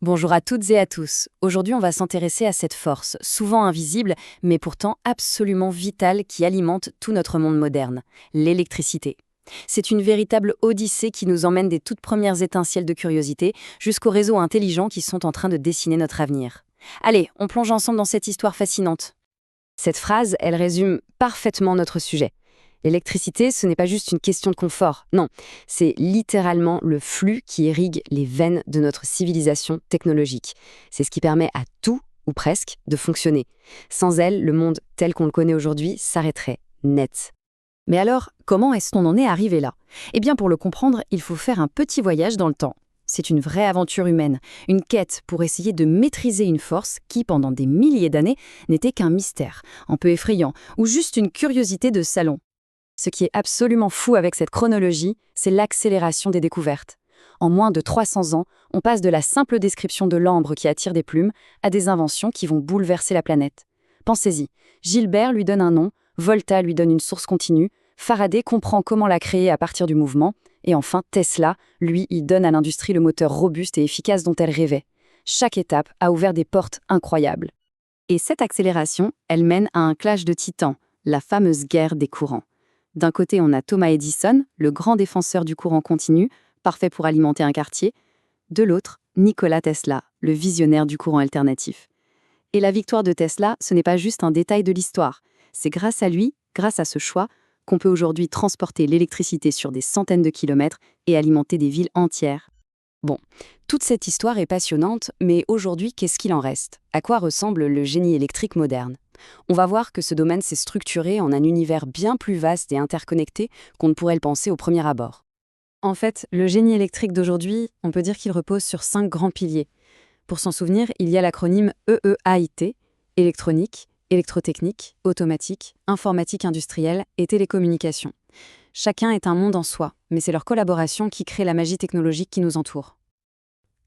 Bonjour à toutes et à tous. Aujourd'hui, on va s'intéresser à cette force, souvent invisible, mais pourtant absolument vitale qui alimente tout notre monde moderne, l'électricité. C'est une véritable odyssée qui nous emmène des toutes premières étincelles de curiosité jusqu'aux réseaux intelligents qui sont en train de dessiner notre avenir. Allez, on plonge ensemble dans cette histoire fascinante. Cette phrase, elle résume parfaitement notre sujet. L'électricité, ce n'est pas juste une question de confort, non, c'est littéralement le flux qui irrigue les veines de notre civilisation technologique. C'est ce qui permet à tout, ou presque, de fonctionner. Sans elle, le monde tel qu'on le connaît aujourd'hui s'arrêterait net. Mais alors, comment est-ce qu'on en est arrivé là? Eh bien, pour le comprendre, il faut faire un petit voyage dans le temps. C'est une vraie aventure humaine, une quête pour essayer de maîtriser une force qui, pendant des milliers d'années, n'était qu'un mystère, un peu effrayant, ou juste une curiosité de salon. Ce qui est absolument fou avec cette chronologie, c'est l'accélération des découvertes. En moins de 300 ans, on passe de la simple description de l'ambre qui attire des plumes à des inventions qui vont bouleverser la planète. Pensez-y, Gilbert lui donne un nom, Volta lui donne une source continue, Faraday comprend comment la créer à partir du mouvement, et enfin Tesla, lui, il donne à l'industrie le moteur robuste et efficace dont elle rêvait. Chaque étape a ouvert des portes incroyables. Et cette accélération, elle mène à un clash de titans, la fameuse guerre des courants. D'un côté, on a Thomas Edison, le grand défenseur du courant continu, parfait pour alimenter un quartier. De l'autre, Nikola Tesla, le visionnaire du courant alternatif. Et la victoire de Tesla, ce n'est pas juste un détail de l'histoire. C'est grâce à lui, grâce à ce choix, qu'on peut aujourd'hui transporter l'électricité sur des centaines de kilomètres et alimenter des villes entières. Bon, toute cette histoire est passionnante, mais aujourd'hui, qu'est-ce qu'il en reste? À quoi ressemble le génie électrique moderne? On va voir que ce domaine s'est structuré en un univers bien plus vaste et interconnecté qu'on ne pourrait le penser au premier abord. En fait, le génie électrique d'aujourd'hui, on peut dire qu'il repose sur 5 grands piliers. Pour s'en souvenir, il y a l'acronyme EEAIT, électronique, électrotechnique, automatique, informatique industrielle et télécommunication. Chacun est un monde en soi, mais c'est leur collaboration qui crée la magie technologique qui nous entoure.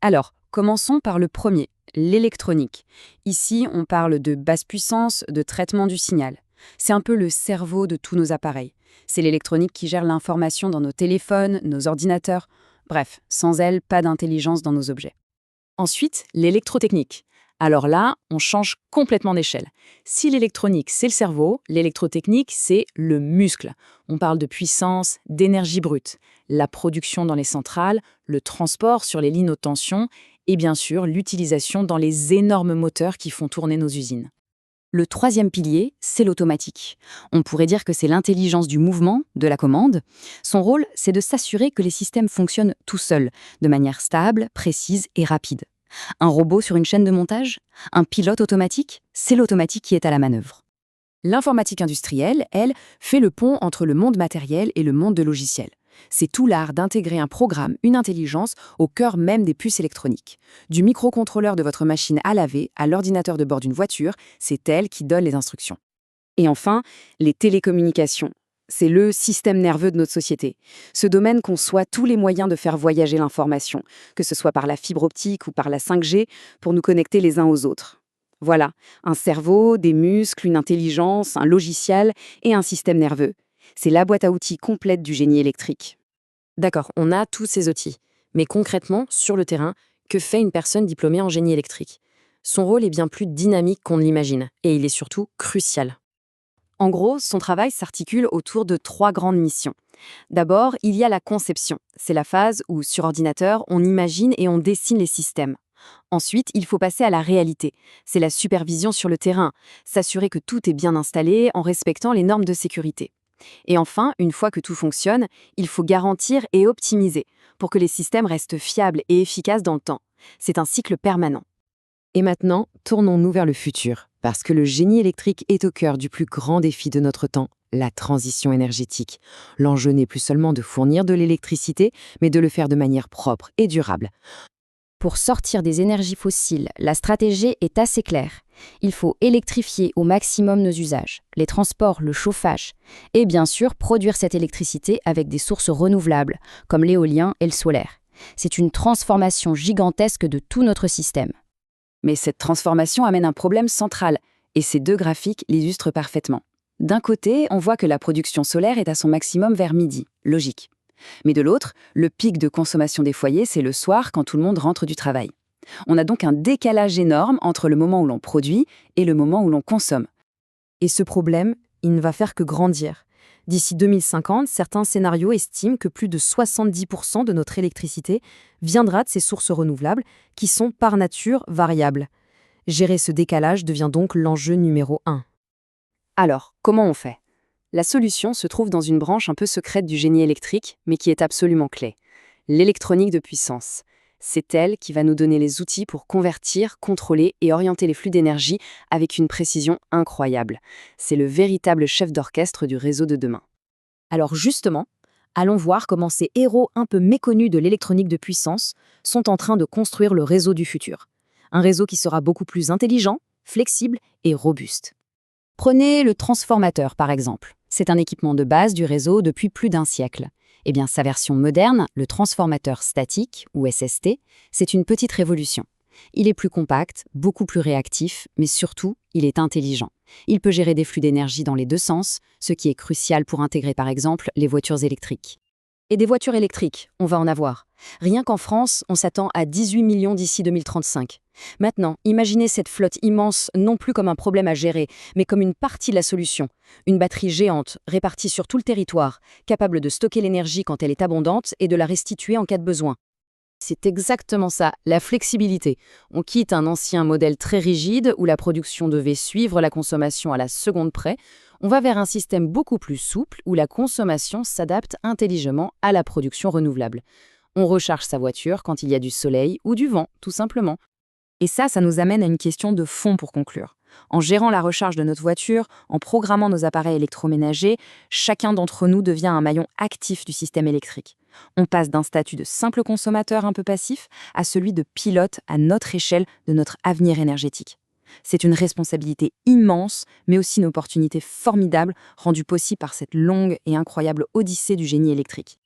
Alors, commençons par le premier, l'électronique. Ici, on parle de basse puissance, de traitement du signal. C'est un peu le cerveau de tous nos appareils. C'est l'électronique qui gère l'information dans nos téléphones, nos ordinateurs. Bref, sans elle, pas d'intelligence dans nos objets. Ensuite, l'électrotechnique. Alors là, on change complètement d'échelle. Si l'électronique, c'est le cerveau, l'électrotechnique, c'est le muscle. On parle de puissance, d'énergie brute, la production dans les centrales, le transport sur les lignes haute tension et bien sûr l'utilisation dans les énormes moteurs qui font tourner nos usines. Le troisième pilier, c'est l'automatique. On pourrait dire que c'est l'intelligence du mouvement, de la commande. Son rôle, c'est de s'assurer que les systèmes fonctionnent tout seuls, de manière stable, précise et rapide. Un robot sur une chaîne de montage? Un pilote automatique? C'est l'automatique qui est à la manœuvre. L'informatique industrielle, elle, fait le pont entre le monde matériel et le monde de logiciels. C'est tout l'art d'intégrer un programme, une intelligence, au cœur même des puces électroniques. Du microcontrôleur de votre machine à laver à l'ordinateur de bord d'une voiture, c'est elle qui donne les instructions. Et enfin, les télécommunications. C'est le système nerveux de notre société. Ce domaine conçoit tous les moyens de faire voyager l'information, que ce soit par la fibre optique ou par la 5G, pour nous connecter les uns aux autres. Voilà, un cerveau, des muscles, une intelligence, un logiciel et un système nerveux. C'est la boîte à outils complète du génie électrique. D'accord, on a tous ces outils. Mais concrètement, sur le terrain, que fait une personne diplômée en génie électrique? Son rôle est bien plus dynamique qu'on ne l'imagine, et il est surtout crucial. En gros, son travail s'articule autour de 3 grandes missions. D'abord, il y a la conception. C'est la phase où, sur ordinateur, on imagine et on dessine les systèmes. Ensuite, il faut passer à la réalité. C'est la supervision sur le terrain, s'assurer que tout est bien installé en respectant les normes de sécurité. Et enfin, une fois que tout fonctionne, il faut garantir et optimiser pour que les systèmes restent fiables et efficaces dans le temps. C'est un cycle permanent. Et maintenant, tournons-nous vers le futur, parce que le génie électrique est au cœur du plus grand défi de notre temps, la transition énergétique. L'enjeu n'est plus seulement de fournir de l'électricité, mais de le faire de manière propre et durable. Pour sortir des énergies fossiles, la stratégie est assez claire. Il faut électrifier au maximum nos usages, les transports, le chauffage, et bien sûr produire cette électricité avec des sources renouvelables, comme l'éolien et le solaire. C'est une transformation gigantesque de tout notre système. Mais cette transformation amène un problème central, et ces 2 graphiques l'illustrent parfaitement. D'un côté, on voit que la production solaire est à son maximum vers midi, logique. Mais de l'autre, le pic de consommation des foyers, c'est le soir quand tout le monde rentre du travail. On a donc un décalage énorme entre le moment où l'on produit et le moment où l'on consomme. Et ce problème, il ne va faire que grandir. D'ici 2050, certains scénarios estiment que plus de 70% de notre électricité viendra de ces sources renouvelables qui sont par nature variables. Gérer ce décalage devient donc l'enjeu numéro 1. Alors, comment on fait? La solution se trouve dans une branche un peu secrète du génie électrique, mais qui est absolument clé. L'électronique de puissance. C'est elle qui va nous donner les outils pour convertir, contrôler et orienter les flux d'énergie avec une précision incroyable. C'est le véritable chef d'orchestre du réseau de demain. Alors justement, allons voir comment ces héros un peu méconnus de l'électronique de puissance sont en train de construire le réseau du futur. Un réseau qui sera beaucoup plus intelligent, flexible et robuste. Prenez le transformateur par exemple. C'est un équipement de base du réseau depuis plus d'un siècle. Eh bien, sa version moderne, le transformateur statique, ou SST, c'est une petite révolution. Il est plus compact, beaucoup plus réactif, mais surtout, il est intelligent. Il peut gérer des flux d'énergie dans les deux sens, ce qui est crucial pour intégrer par exemple les voitures électriques. Et des voitures électriques, on va en avoir. Rien qu'en France, on s'attend à 18 millions d'ici 2035. Maintenant, imaginez cette flotte immense non plus comme un problème à gérer, mais comme une partie de la solution. Une batterie géante, répartie sur tout le territoire, capable de stocker l'énergie quand elle est abondante et de la restituer en cas de besoin. C'est exactement ça, la flexibilité. On quitte un ancien modèle très rigide où la production devait suivre la consommation à la seconde près. On va vers un système beaucoup plus souple où la consommation s'adapte intelligemment à la production renouvelable. On recharge sa voiture quand il y a du soleil ou du vent, tout simplement. Et ça nous amène à une question de fond pour conclure. En gérant la recharge de notre voiture, en programmant nos appareils électroménagers, chacun d'entre nous devient un maillon actif du système électrique. On passe d'un statut de simple consommateur un peu passif à celui de pilote à notre échelle de notre avenir énergétique. C'est une responsabilité immense, mais aussi une opportunité formidable rendue possible par cette longue et incroyable odyssée du génie électrique.